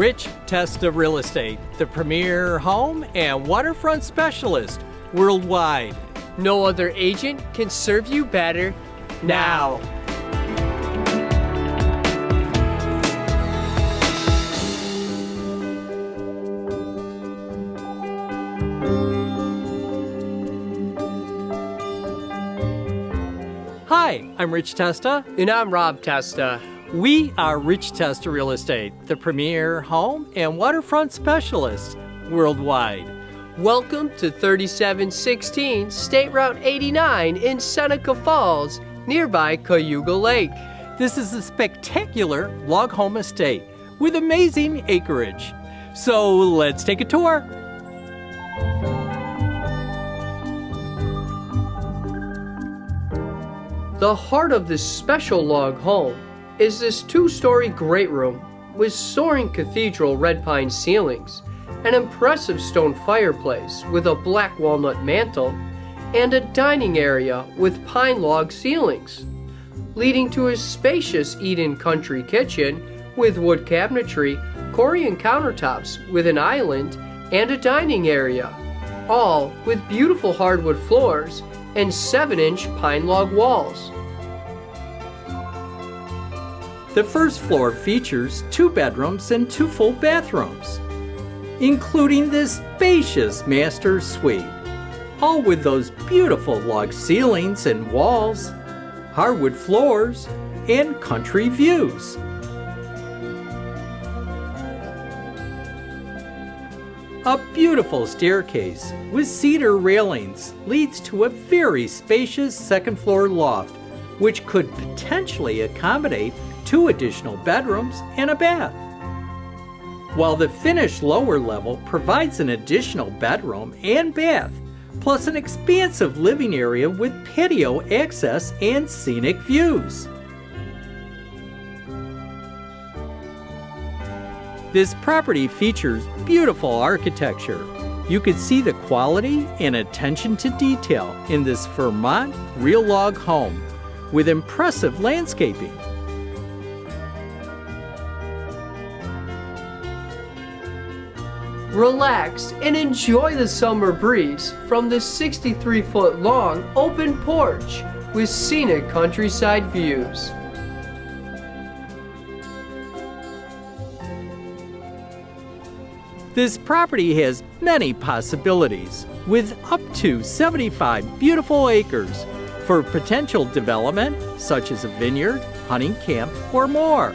Rich Testa Real Estate, the premier home and waterfront specialist worldwide. No other agent can serve you better now. Hi, I'm Rich Testa. And I'm Rob Testa. We are Rich Testa Real Estate, the premier home and waterfront specialist worldwide. Welcome to 3716 State Route 89 in Seneca Falls, nearby Cayuga Lake. This is a spectacular log home estate with amazing acreage. So let's take a tour. The heart of this special log home is this two-story great room with soaring cathedral red pine ceilings, an impressive stone fireplace with a black walnut mantel, and a dining area with pine log ceilings, leading to a spacious eat-in country kitchen with wood cabinetry, Korean countertops with an island, and a dining area, all with beautiful hardwood floors and 7-inch pine log walls. The first floor features 2 bedrooms and 2 full bathrooms, including this spacious master suite, all with those beautiful log ceilings and walls, hardwood floors, and country views. A beautiful staircase with cedar railings leads to a very spacious second-floor loft, which could potentially accommodate 2 additional bedrooms and a bath. While the finished lower level provides an additional bedroom and bath, plus an expansive living area with patio access and scenic views. This property features beautiful architecture. You can see the quality and attention to detail in this Vermont real log home with impressive landscaping. Relax and enjoy the summer breeze from this 63-foot long open porch with scenic countryside views. This property has many possibilities with up to 75 beautiful acres for potential development such as a vineyard, hunting camp, or more,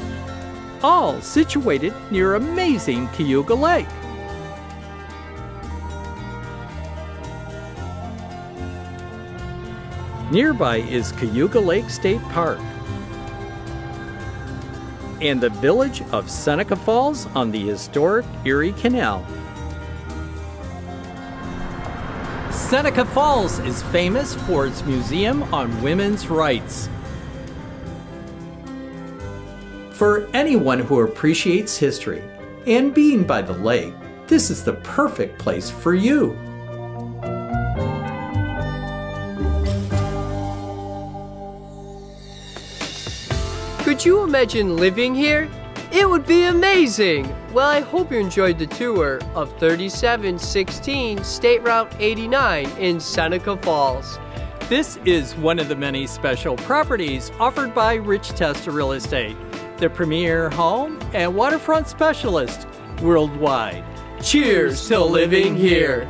all situated near amazing Cayuga Lake. Nearby is Cayuga Lake State Park and the village of Seneca Falls on the historic Erie Canal. Seneca Falls is famous for its museum on women's rights. For anyone who appreciates history and being by the lake, this is the perfect place for you. Could you imagine living here? It would be amazing! Well, I hope you enjoyed the tour of 3716 State Route 89 in Seneca Falls. This is one of the many special properties offered by Rich Testa Real Estate, the premier home and waterfront specialist worldwide. Cheers to living here!